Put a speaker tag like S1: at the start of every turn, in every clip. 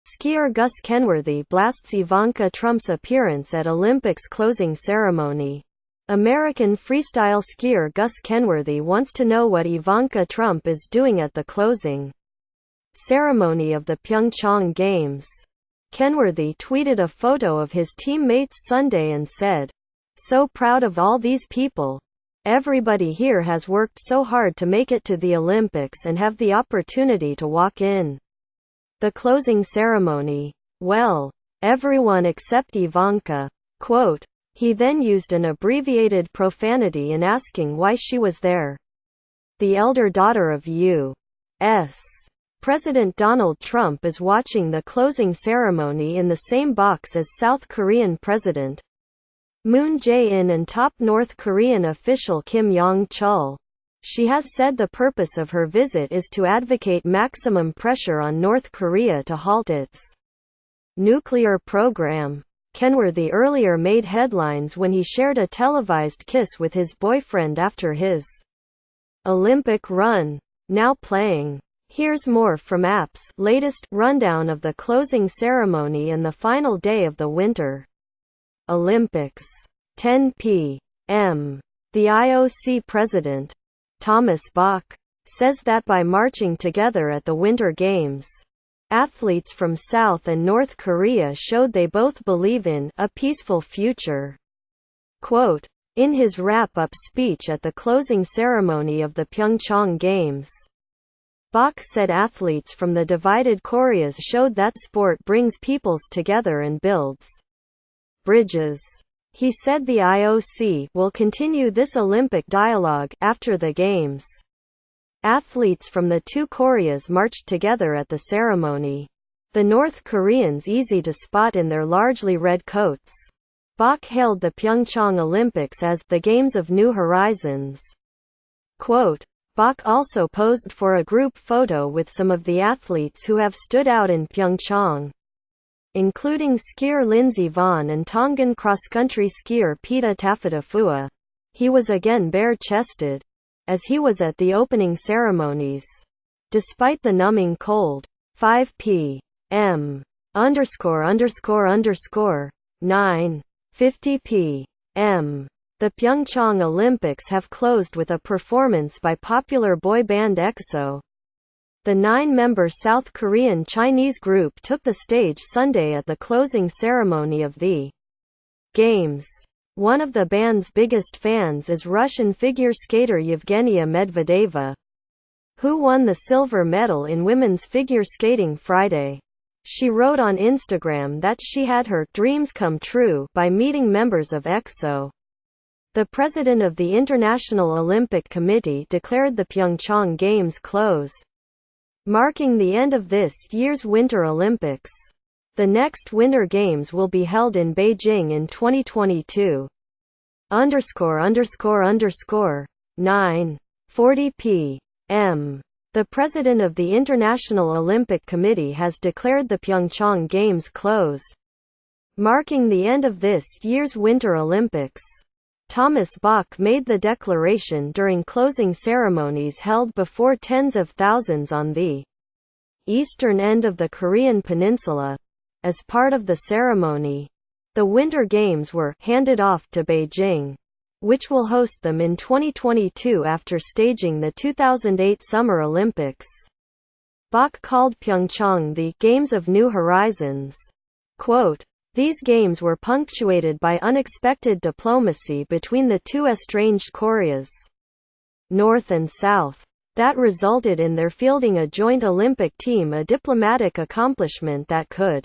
S1: Skier Gus Kenworthy blasts Ivanka Trump's appearance at Olympics closing ceremony. American freestyle skier Gus Kenworthy wants to know what Ivanka Trump is doing at the closing ceremony of the Pyeongchang Games. Kenworthy tweeted a photo of his teammates Sunday and said, "So proud of all these people. Everybody here has worked so hard to make it to the Olympics and have the opportunity to walk in the closing ceremony. Well, everyone except Ivanka." Quote. He then used an abbreviated profanity in asking why she was there. The elder daughter of U.S. President Donald Trump is watching the closing ceremony in the same box as South Korean President Moon Jae-in and top North Korean official Kim Yong-chul. She has said the purpose of her visit is to advocate maximum pressure on North Korea to halt its nuclear program. Kenworthy earlier made headlines when he shared a televised kiss with his boyfriend after his Olympic run. Now playing. Here's more from AP's latest rundown of the closing ceremony and the final day of the Winter Olympics. 10 p.m. The IOC president, Thomas Bach, says that by marching together at the Winter Games, athletes from South and North Korea showed they both believe in a peaceful future. Quote, in his wrap-up speech at the closing ceremony of the Pyeongchang Games, Bach said athletes from the divided Koreas showed that sport brings peoples together and builds bridges. He said the IOC will continue this Olympic dialogue after the Games. Athletes from the two Koreas marched together at the ceremony. The North Koreans easy to spot in their largely red coats. Bach hailed the Pyeongchang Olympics as the Games of New Horizons. Quote, Bach also posed for a group photo with some of the athletes who have stood out in Pyeongchang, including skier Lindsey Vonn and Tongan cross-country skier Peta Tafitafua. He was again bare-chested, as he was at the opening ceremonies. Despite the numbing cold. 5 p.m. _____9:50 p.m. The Pyeongchang Olympics have closed with a performance by popular boy band EXO. The 9-member South Korean Chinese group took the stage Sunday at the closing ceremony of the Games. One of the band's biggest fans is Russian figure skater Yevgenia Medvedeva, who won the silver medal in women's figure skating Friday. She wrote on Instagram that she had her dreams come true by meeting members of EXO. The president of the International Olympic Committee declared the Pyeongchang Games closed, marking the end of this year's Winter Olympics. The next Winter Games will be held in Beijing in 2022. _____9:40 p.m. The president of the International Olympic Committee has declared the Pyeongchang Games closed, marking the end of this year's Winter Olympics. Thomas Bach made the declaration during closing ceremonies held before tens of thousands on the eastern end of the Korean peninsula. As part of the ceremony, the Winter Games were handed off to Beijing, which will host them in 2022 after staging the 2008 Summer Olympics. Bach called Pyeongchang the Games of New Horizons. Quote, these games were punctuated by unexpected diplomacy between the two estranged Koreas, North and South, that resulted in their fielding a joint Olympic team, a diplomatic accomplishment that could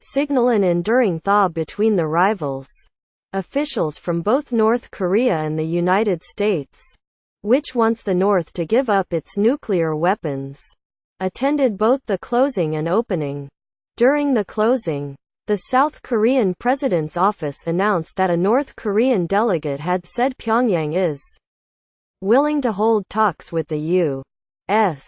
S1: signal an enduring thaw between the rivals. Officials from both North Korea and the United States, which wants the North to give up its nuclear weapons, attended both the closing and opening. During the closing, the South Korean president's office announced that a North Korean delegate had said Pyongyang is willing to hold talks with the U.S.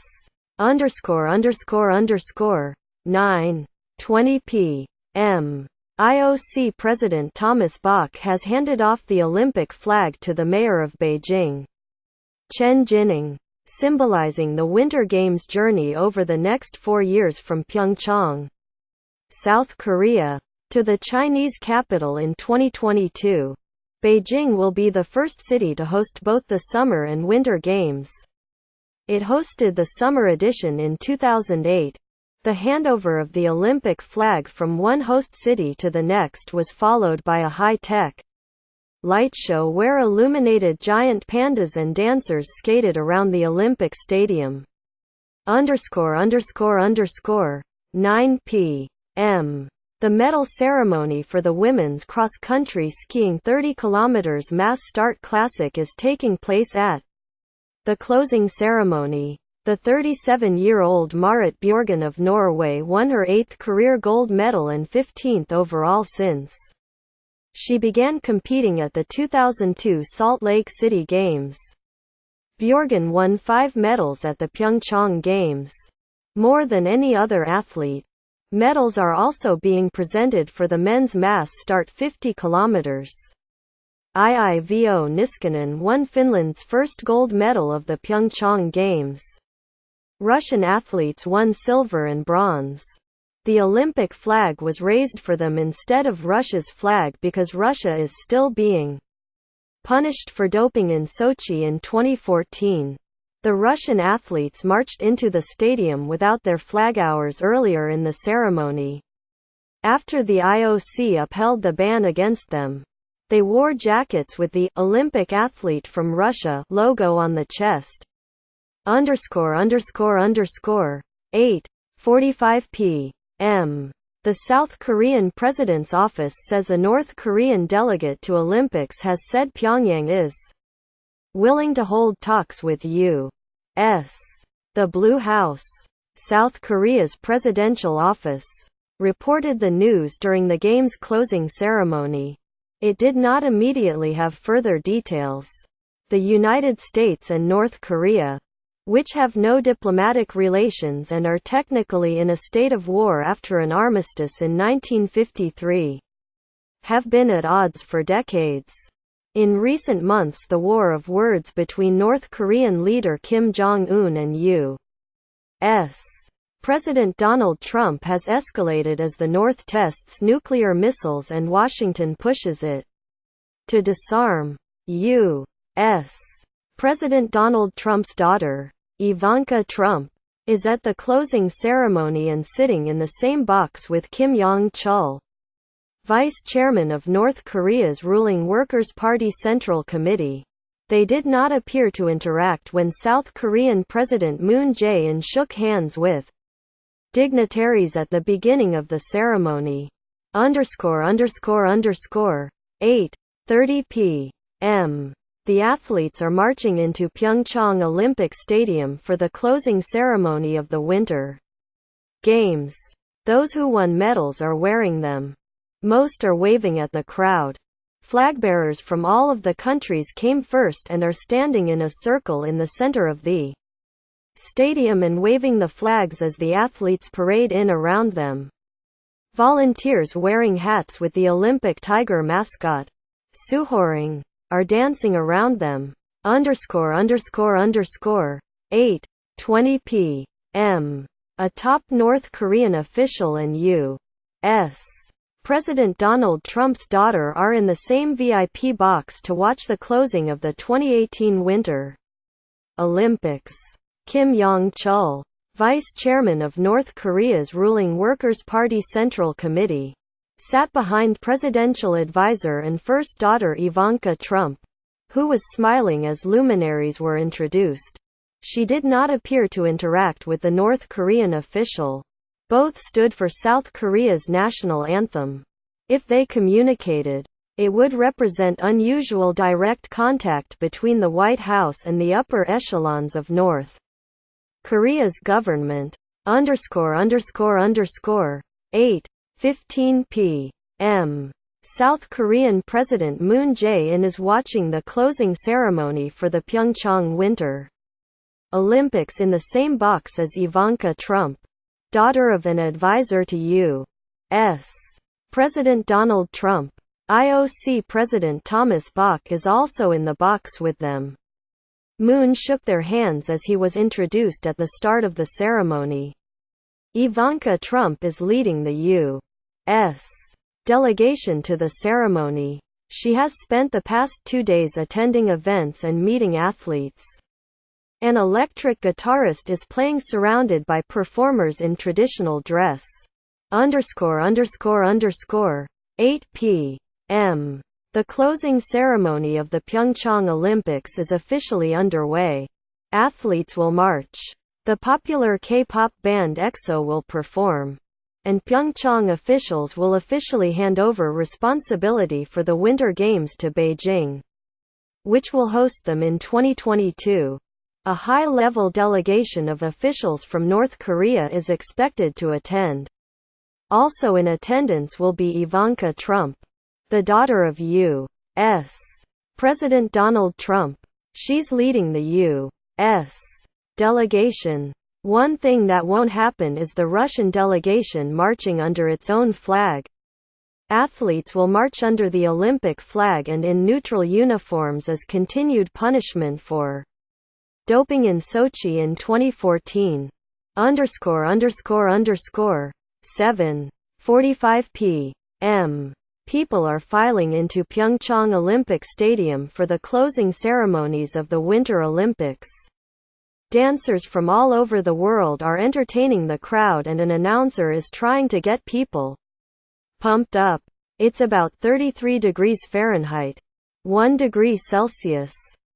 S1: _____9:20 p.m. IOC President Thomas Bach has handed off the Olympic flag to the mayor of Beijing, Chen Jining. symbolizing the Winter Games journey over the next 4 years from Pyeongchang, South Korea, to the Chinese capital in 2022. Beijing will be the first city to host both the Summer and Winter Games. It hosted the summer edition in 2008. The handover of the Olympic flag from one host city to the next was followed by a high-tech light show where illuminated giant pandas and dancers skated around the Olympic Stadium. _____, 9 p.m. The medal ceremony for the women's cross-country skiing 30 km mass start classic is taking place at the closing ceremony. The 37-year-old Marit Bjørgen of Norway won her 8th career gold medal and 15th overall since she began competing at the 2002 Salt Lake City Games. Bjørgen won 5 medals at the Pyeongchang Games, more than any other athlete. Medals are also being presented for the men's mass start 50 km. Iivo Niskanen won Finland's first gold medal of the Pyeongchang Games. Russian athletes won silver and bronze. The Olympic flag was raised for them instead of Russia's flag because Russia is still being punished for doping in Sochi in 2014. The Russian athletes marched into the stadium without their flag hours earlier in the ceremony. After the IOC upheld the ban against them, they wore jackets with the Olympic athlete from Russia logo on the chest. _____, 8:45 p.m. The South Korean president's office says a North Korean delegate to Olympics has said Pyongyang is willing to hold talks with U.S. The Blue House, South Korea's presidential office, reported the news during the Games' closing ceremony. It did not immediately have further details. The United States and North Korea, which have no diplomatic relations and are technically in a state of war after an armistice in 1953, have been at odds for decades. In recent months, the war of words between North Korean leader Kim Jong-un and U.S. President Donald Trump has escalated as the North tests nuclear missiles and Washington pushes it to disarm. U.S. President Donald Trump's daughter, Ivanka Trump, is at the closing ceremony and sitting in the same box with Kim Jong-chul, vice chairman of North Korea's ruling Workers' Party Central Committee. They did not appear to interact when South Korean President Moon Jae-in shook hands with dignitaries at the beginning of the ceremony. _____, 8:30 p.m. The athletes are marching into Pyeongchang Olympic Stadium for the closing ceremony of the Winter Games. Those who won medals are wearing them. Most are waving at the crowd. Flagbearers from all of the countries came first and are standing in a circle in the center of the stadium and waving the flags as the athletes parade in around them. Volunteers wearing hats with the Olympic tiger mascot, Suhoring, are dancing around them. _____, 8:20 p.m. A top North Korean official and U.S. President Donald Trump's daughter are in the same VIP box to watch the closing of the 2018 Winter Olympics. Kim Jong-chul, vice chairman of North Korea's ruling Workers' Party Central Committee, sat behind presidential advisor and first daughter Ivanka Trump, who was smiling as luminaries were introduced. She did not appear to interact with the North Korean official. Both stood for South Korea's national anthem. If they communicated, it would represent unusual direct contact between the White House and the upper echelons of North Korea's government. _____, 8:15 p.m. South Korean President Moon Jae-in is watching the closing ceremony for the Pyeongchang Winter Olympics in the same box as Ivanka Trump, daughter of an advisor to U.S. President Donald Trump. IOC President Thomas Bach is also in the box with them. Moon shook their hands as he was introduced at the start of the ceremony. Ivanka Trump is leading the U.S. delegation to the ceremony. She has spent the past 2 days attending events and meeting athletes. An electric guitarist is playing surrounded by performers in traditional dress. _____. 8 p.m. The closing ceremony of the Pyeongchang Olympics is officially underway. Athletes will march. The popular K-pop band EXO will perform. And Pyeongchang officials will officially hand over responsibility for the Winter Games to Beijing, which will host them in 2022. A high-level delegation of officials from North Korea is expected to attend. Also in attendance will be Ivanka Trump, the daughter of U.S. President Donald Trump. She's leading the U.S. delegation. One thing that won't happen is the Russian delegation marching under its own flag. Athletes will march under the Olympic flag and in neutral uniforms as continued punishment for doping in Sochi in 2014. ____. 7:45 p.m. People are filing into Pyeongchang Olympic Stadium for the closing ceremonies of the Winter Olympics. Dancers from all over the world are entertaining the crowd and an announcer is trying to get people pumped up. It's about 33 degrees Fahrenheit, 1 degree Celsius.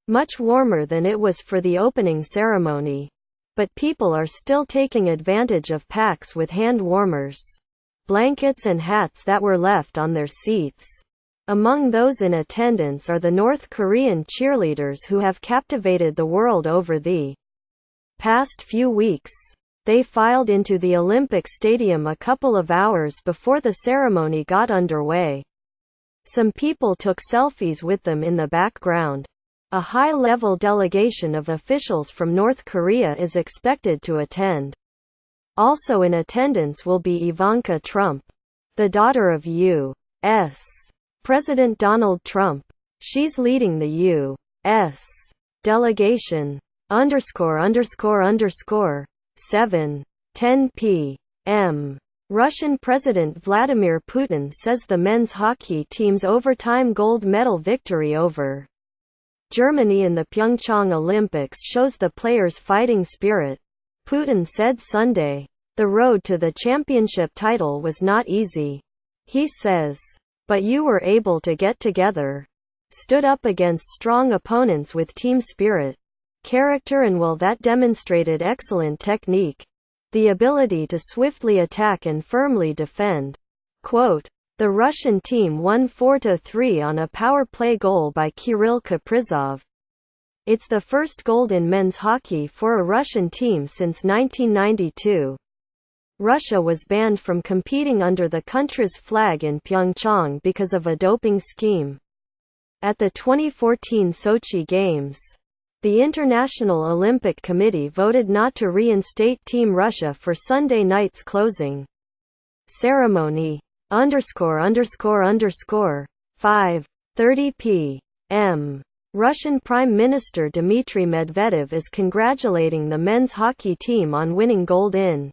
S1: Much warmer than it was for the opening ceremony. But people are still taking advantage of packs with hand warmers, blankets and hats that were left on their seats. Among those in attendance are the North Korean cheerleaders who have captivated the world over the past few weeks. They filed into the Olympic Stadium a couple of hours before the ceremony got underway. Some people took selfies with them in the background. A high-level delegation of officials from North Korea is expected to attend. Also in attendance will be Ivanka Trump, the daughter of U.S. President Donald Trump. She's leading the U.S. delegation. ____. 7:10 p.m. Russian President Vladimir Putin says the men's hockey team's overtime gold medal victory over Germany in the Pyeongchang Olympics shows the players' fighting spirit. Putin said Sunday, "The road to the championship title was not easy," he says. "But you were able to get together, stood up against strong opponents with team spirit, character and will that demonstrated excellent technique. The ability to swiftly attack and firmly defend." Quote, the Russian team won 4-3 on a power play goal by Kirill Kaprizov. It's the first gold in men's hockey for a Russian team since 1992. Russia was banned from competing under the country's flag in Pyeongchang because of a doping scheme. At the 2014 Sochi Games, the International Olympic Committee voted not to reinstate Team Russia for Sunday night's closing ceremony. ____. 5:30 p.m. Russian Prime Minister Dmitry Medvedev is congratulating the men's hockey team on winning gold in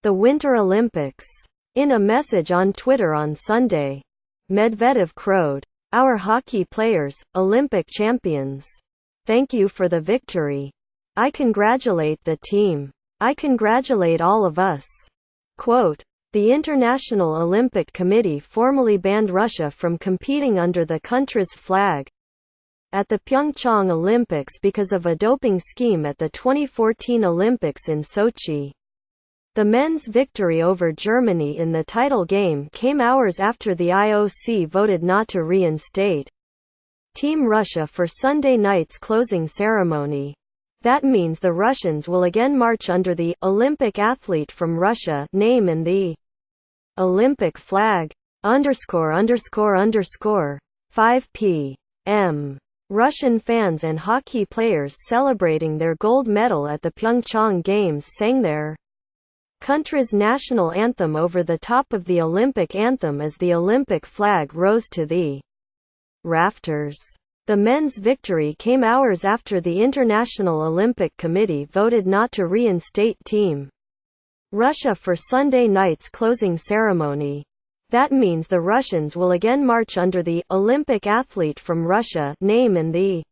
S1: the Winter Olympics. In a message on Twitter on Sunday, Medvedev crowed, "Our hockey players, Olympic champions. Thank you for the victory. I congratulate the team. I congratulate all of us." Quote, the International Olympic Committee formally banned Russia from competing under the country's flag at the Pyeongchang Olympics because of a doping scheme at the 2014 Olympics in Sochi. The men's victory over Germany in the title game came hours after the IOC voted not to reinstate Team Russia for Sunday night's closing ceremony. That means the Russians will again march under the Olympic athlete from Russia name and the Olympic flag. ____. 5 p.m. Russian fans and hockey players celebrating their gold medal at the Pyeongchang Games sang their country's national anthem over the top of the Olympic anthem as the Olympic flag rose to the rafters. The men's victory came hours after the International Olympic Committee voted not to reinstate Team Russia for Sunday night's closing ceremony. That means the Russians will again march under the Olympic athlete from Russia name and the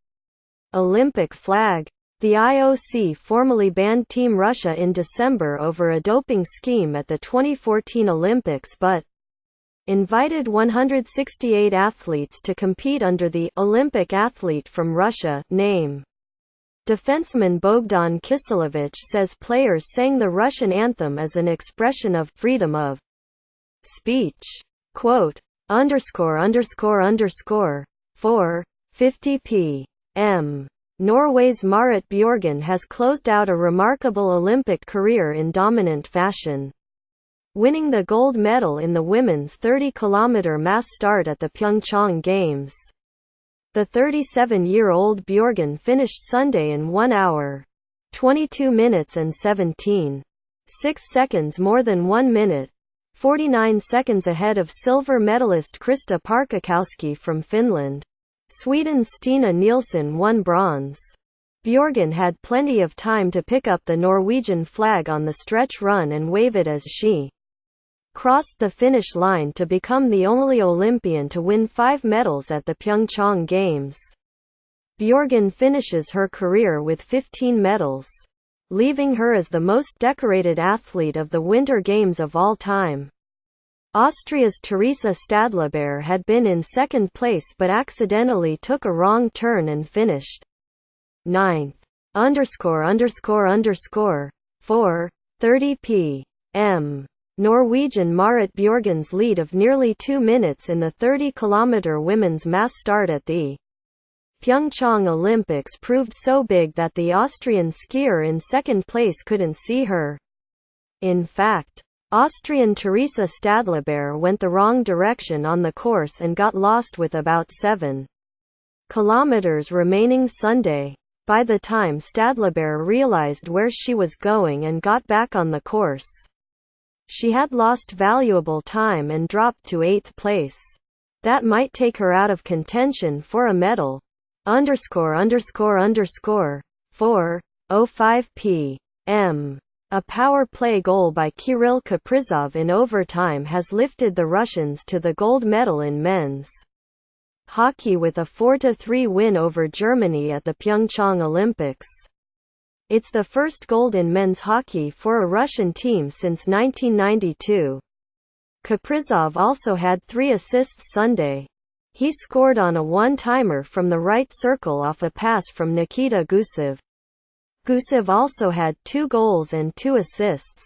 S1: Olympic flag. The IOC formally banned Team Russia in December over a doping scheme at the 2014 Olympics but invited 168 athletes to compete under the Olympic athlete from Russia name. Defenseman Bogdan Kiselevich says players sang the Russian anthem as an expression of freedom of speech. Quote, ____4:50 p.m. Norway's Marit Bjørgen has closed out a remarkable Olympic career in dominant fashion, winning the gold medal in the women's 30-kilometer mass start at the Pyeongchang Games. The 37-year-old Bjørgen finished Sunday in 1 hour, 22 minutes and 17.6 seconds more than 1 minute, 49 seconds ahead of silver medalist Krista Parkakowski from Finland. Sweden's Stina Nielsen won bronze. Bjørgen had plenty of time to pick up the Norwegian flag on the stretch run and wave it as she crossed the finish line to become the only Olympian to win 5 medals at the Pyeongchang Games. Bjørgen finishes her career with 15 medals, leaving her as the most decorated athlete of the Winter Games of all time. Austria's Theresa Stadler had been in second place but accidentally took a wrong turn and finished 9th. ___4:30 p.m. Norwegian Marit Bjørgen's lead of nearly 2 minutes in the 30-kilometer women's mass start at the Pyeongchang Olympics proved so big that the Austrian skier in second place couldn't see her. In fact, Austrian Theresa Stadler went the wrong direction on the course and got lost with about 7 kilometers remaining Sunday. By the time Stadler realized where she was going and got back on the course, she had lost valuable time and dropped to 8th place. That might take her out of contention for a medal. ___4:05 p.m. A power play goal by Kirill Kaprizov in overtime has lifted the Russians to the gold medal in men's hockey with a 4-3 win over Germany at the Pyeongchang Olympics. It's the first gold in men's hockey for a Russian team since 1992. Kaprizov also had 3 assists Sunday. He scored on a one-timer from the right circle off a pass from Nikita Gusev. Gusev also had 2 goals and 2 assists.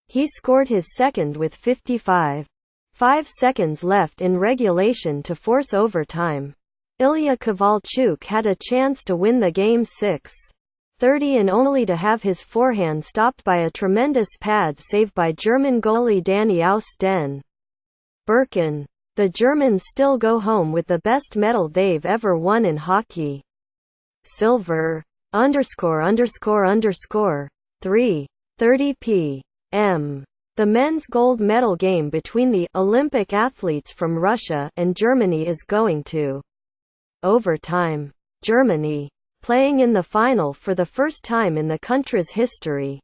S1: He scored his second with 55.5 seconds left in regulation to force overtime. Ilya Kovalchuk had a chance to win the game 6-30 and only to have his forehand stopped by a tremendous pad save by German goalie Danny Aus den Birken. The Germans still go home with the best medal they've ever won in hockey. Silver. ___3:30 p.m. The men's gold medal game between the Olympic athletes from Russia and Germany is going to overtime. Germany, playing in the final for the first time in the country's history,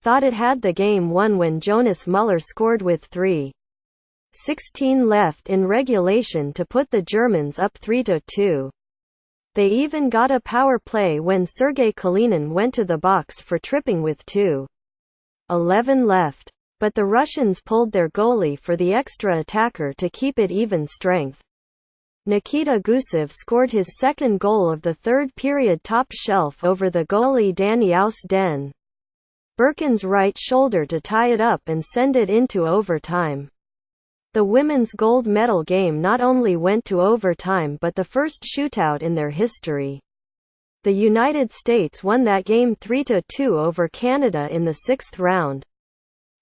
S1: thought it had the game won when Jonas Müller scored with 3:16 left in regulation to put the Germans up 3-2. They even got a power play when Sergei Kalinin went to the box for tripping with 2:11 left. But the Russians pulled their goalie for the extra attacker to keep it even strength. Nikita Gusev scored his second goal of the third period top shelf over the goalie Danny Aus den Birken's right shoulder to tie it up and send it into overtime. The women's gold medal game not only went to overtime but the first shootout in their history. The United States won that game 3-2 over Canada in the 6th round.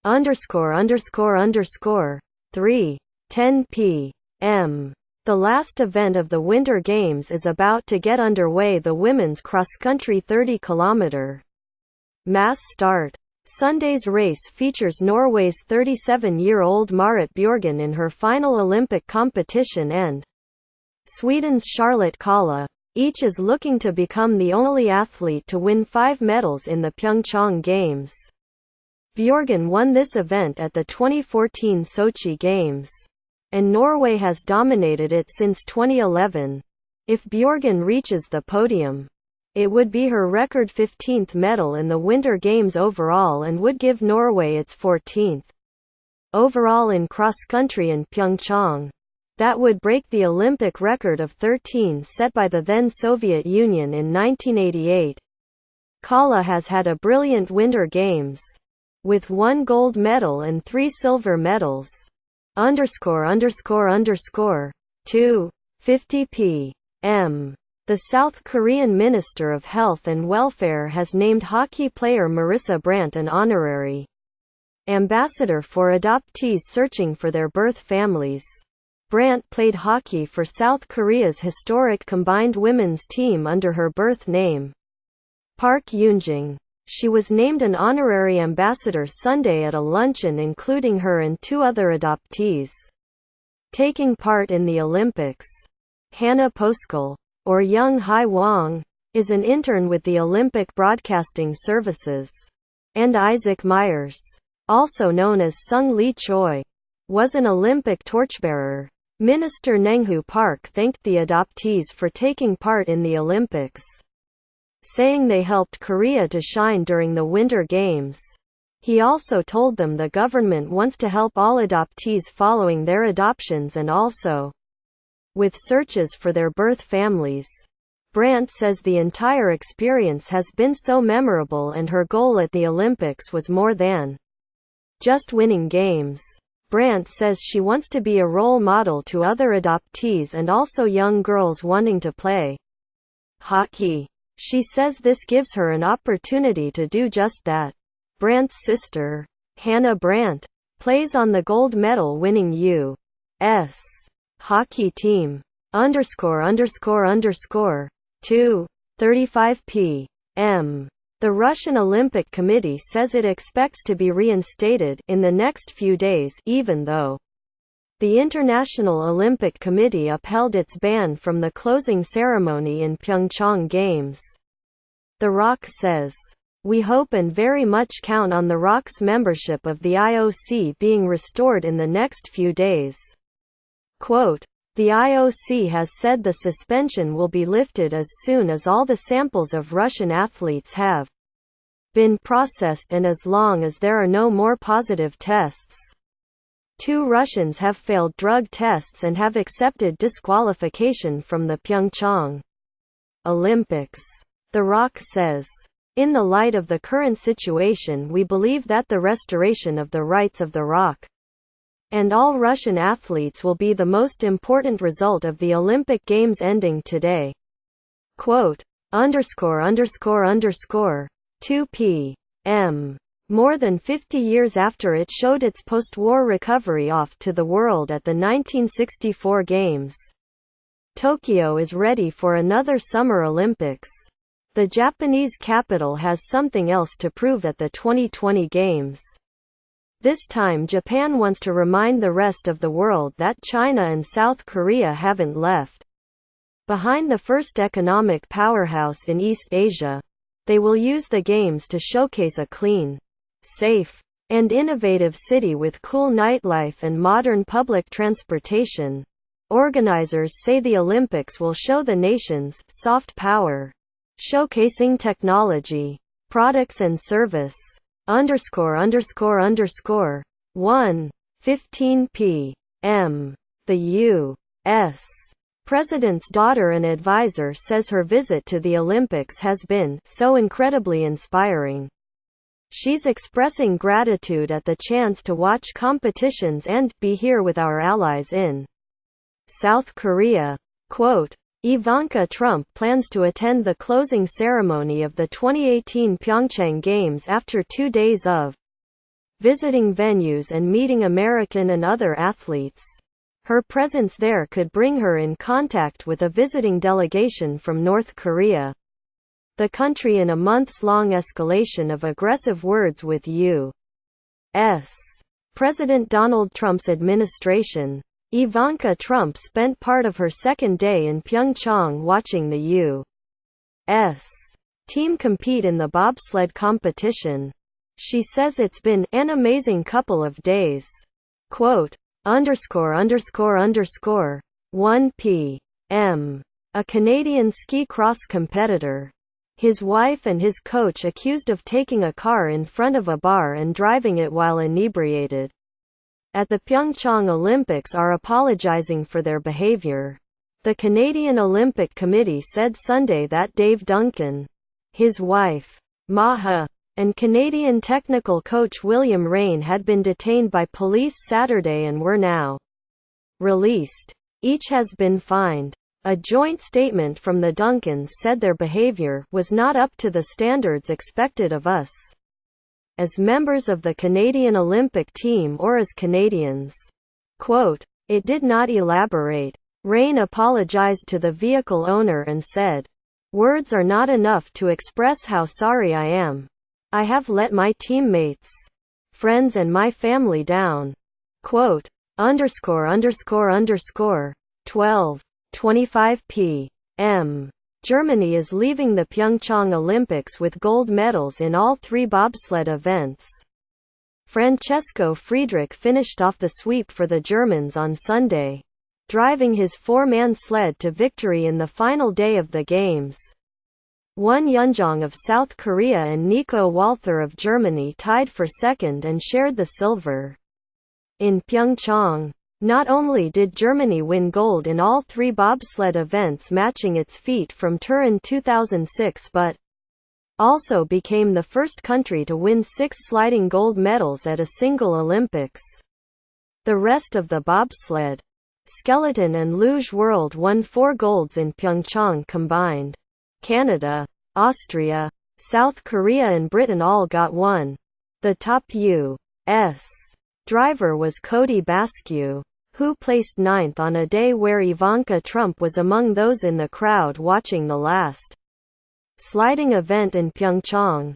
S1: ___3:10 p.m. The last event of the Winter Games is about to get underway, the women's cross-country 30-kilometer mass start. Sunday's race features Norway's 37-year-old Marit Bjørgen in her final Olympic competition and Sweden's Charlotte Kalla. Each is looking to become the only athlete to win 5 medals in the Pyeongchang Games. Bjørgen won this event at the 2014 Sochi Games. And Norway has dominated it since 2011. If Bjørgen reaches the podium, it would be her record 15th medal in the Winter Games overall and would give Norway its 14th overall in cross-country in Pyeongchang. That would break the Olympic record of 13 set by the then Soviet Union in 1988. Kalla has had a brilliant Winter Games, with 1 gold medal and 3 silver medals. ____2. 50 p.m. The South Korean Minister of Health and Welfare has named hockey player Marissa Brandt an honorary ambassador for adoptees searching for their birth families. Brandt played hockey for South Korea's historic combined women's team under her birth name, Park Yoonjung. She was named an honorary ambassador Sunday at a luncheon including her and 2 other adoptees taking part in the Olympics. Hannah Poskal, or Young Hai Wong, is an intern with the Olympic Broadcasting Services. And Isaac Myers, also known as Sung Lee Choi, was an Olympic torchbearer. Minister Nenghu Park thanked the adoptees for taking part in the Olympics, saying they helped Korea to shine during the Winter Games. He also told them the government wants to help all adoptees following their adoptions and also with searches for their birth families. Brandt says the entire experience has been so memorable and her goal at the Olympics was more than just winning games. Brandt says she wants to be a role model to other adoptees and also young girls wanting to play hockey. She says this gives her an opportunity to do just that. Brandt's sister, Hannah Brandt, plays on the gold medal winning U.S. hockey team. ____2. 35 p.m. The Russian Olympic Committee says it expects to be reinstated in the next few days, even though the International Olympic Committee upheld its ban from the closing ceremony in Pyeongchang Games. The ROC says, "We hope and very much count on the ROC's membership of the IOC being restored in the next few days." Quote, "The IOC has said the suspension will be lifted as soon as all the samples of Russian athletes have been processed and as long as there are no more positive tests. 2 Russians have failed drug tests and have accepted disqualification from the Pyeongchang Olympics." The ROC says, "In the light of the current situation, we believe that the restoration of the rights of the ROC and all Russian athletes will be the most important result of the Olympic Games ending today." Quote, ____2 p.m. More than 50 years after it showed its post-war recovery off to the world at the 1964 Games, Tokyo is ready for another Summer Olympics. The Japanese capital has something else to prove at the 2020 Games. This time Japan wants to remind the rest of the world that China and South Korea haven't left behind the first economic powerhouse in East Asia. They will use the Games to showcase a clean, safe, and innovative city with cool nightlife and modern public transportation. Organizers say the Olympics will show the nation's soft power, showcasing technology, products and service. ____1:15 p.m. The U.S. President's daughter and advisor says her visit to the Olympics has been so incredibly inspiring. She's expressing gratitude at the chance to watch competitions and be here with our allies in South Korea. Quote, Ivanka Trump plans to attend the closing ceremony of the 2018 Pyeongchang Games after 2 days of visiting venues and meeting American and other athletes. Her presence there could bring her in contact with a visiting delegation from North Korea, the country in a months-long escalation of aggressive words with U.S. President Donald Trump's administration. Ivanka Trump spent part of her second day in Pyeongchang watching the U.S. team compete in the bobsled competition. She says it's been an amazing couple of days. Quote, ____1 p.m. A Canadian ski cross competitor. His wife and his coach accused of taking a car in front of a bar and driving it while inebriated at the Pyeongchang Olympics are apologizing for their behavior. The Canadian Olympic Committee said Sunday that Dave Duncan, his wife, Maha, and Canadian technical coach William Rain had been detained by police Saturday and were now released. Each has been fined. A joint statement from the Duncans said their behavior was not up to the standards expected of us as members of the Canadian Olympic team or as Canadians. Quote, it did not elaborate. Rain apologized to the vehicle owner and said, words are not enough to express how sorry I am. I have let my teammates, friends and my family down. Quote, ____12:25 p.m. Germany is leaving the Pyeongchang Olympics with gold medals in all three bobsled events. Francesco Friedrich finished off the sweep for the Germans on Sunday, driving his four-man sled to victory in the final day of the Games. Won Yunjong of South Korea and Nico Walther of Germany tied for second and shared the silver. In Pyeongchang, not only did Germany win gold in all three bobsled events matching its feat from Turin 2006 but also became the first country to win 6 sliding gold medals at a single Olympics. The rest of the bobsled, skeleton and luge world won 4 golds in Pyeongchang combined. Canada, Austria, South Korea and Britain all got 1. The top U.S. driver was Cody Basque, who placed 9th on a day where Ivanka Trump was among those in the crowd watching the last sliding event in Pyeongchang.